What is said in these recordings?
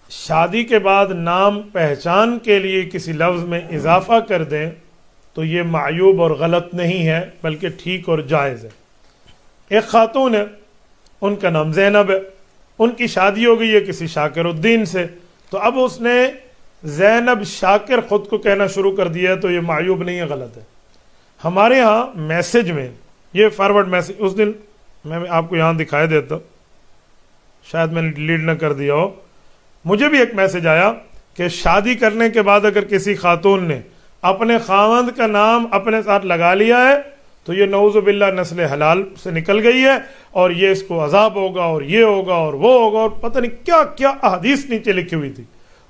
شادی کے بعد نام پہچان کے لیے کسی لفظ میں اضافہ کر دیں تو یہ معیوب اور غلط نہیں ہے، بلکہ ٹھیک اور جائز ہے۔ ایک خاتون ہے، ان کا نام زینب ہے، ان کی شادی ہو گئی ہے کسی شاکر الدین سے، تو اب اس نے زینب شاکر خود کو کہنا شروع کر دیا ہے، تو یہ معیوب نہیں ہے، غلط ہے۔ ہمارے ہاں میسج میں یہ فارورڈ میسج، اس دن میں آپ کو یہاں دکھائے دیتا، شاید میں نے ڈیلیٹ نہ کر دیا ہو، مجھے بھی ایک میسج آیا کہ شادی کرنے کے بعد اگر کسی خاتون نے اپنے خاوند کا نام اپنے ساتھ لگا لیا ہے تو یہ نعوذ باللہ نسل حلال سے نکل گئی ہے، اور یہ اس کو عذاب ہوگا، اور یہ ہوگا اور وہ ہوگا، اور پتہ نہیں کیا کیا احادیث نیچے لکھی ہوئی تھی۔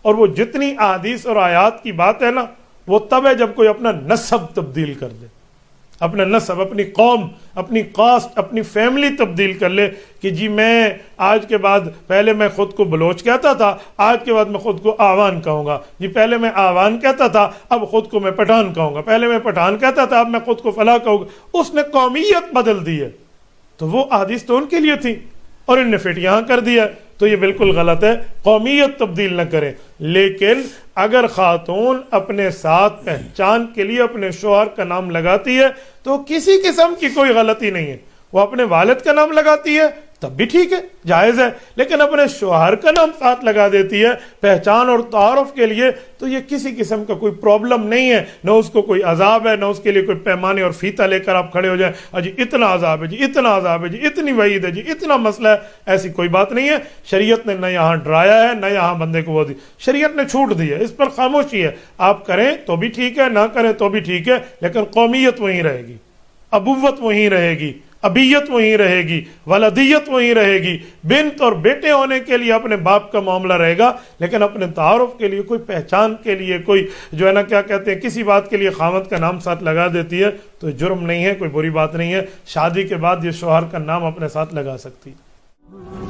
اور وہ جتنی احادیث اور آیات کی بات ہے نا، وہ تب ہے جب کوئی اپنا نسب تبدیل کر دے، اپنا نسب، اپنی قوم، اپنی کاسٹ، اپنی فیملی تبدیل کر لے کہ جی میں آج کے بعد، پہلے میں خود کو بلوچ کہتا تھا، آج کے بعد میں خود کو آوان کہوں گا، جی پہلے میں آوان کہتا تھا، اب خود کو میں پٹھان کہوں گا، پہلے میں پٹھان کہتا تھا، اب میں خود کو فلاں کہوں گا۔ اس نے قومیت بدل دی ہے، تو وہ احادیث تو ان کے لیے تھی اور ان نے فٹ یہاں کر دیا، تو یہ بالکل غلط ہے۔ قومیت تبدیل نہ کریں، لیکن اگر خاتون اپنے ساتھ پہچان کے لیے اپنے شوہر کا نام لگاتی ہے تو کسی قسم کی کوئی غلطی نہیں ہے۔ وہ اپنے والد کا نام لگاتی ہے تب بھی ٹھیک ہے، جائز ہے، لیکن اپنے شوہر کا نام ساتھ لگا دیتی ہے پہچان اور تعارف کے لیے، تو یہ کسی قسم کا کوئی پرابلم نہیں ہے، نہ اس کو کوئی عذاب ہے، نہ اس کے لیے کوئی پیمانے اور فیتہ لے کر آپ کھڑے ہو جائیں جی اتنا عذاب ہے، جی اتنا عذاب ہے، جی اتنی وعید ہے، جی اتنا مسئلہ ہے۔ ایسی کوئی بات نہیں ہے۔ شریعت نے نہ یہاں ڈرایا ہے، نہ یہاں بندے کو وہ دی، شریعت نے چھوٹ دی ہے، اس پر خاموشی ہے۔ آپ کریں تو بھی ٹھیک ہے، نہ کریں تو بھی ٹھیک ہے، لیکن قومیت وہیں رہے گی، ابوت وہیں رہے گی، ابیت وہیں رہے گی، ولدیت وہیں رہے گی۔ بنت اور بیٹے ہونے کے لیے اپنے باپ کا معاملہ رہے گا، لیکن اپنے تعارف کے لیے، کوئی پہچان کے لیے، کوئی جو ہے نا کیا کہتے ہیں، کسی بات کے لیے خاوند کا نام ساتھ لگا دیتی ہے تو جرم نہیں ہے، کوئی بری بات نہیں ہے۔ شادی کے بعد یہ شوہر کا نام اپنے ساتھ لگا سکتی ہے۔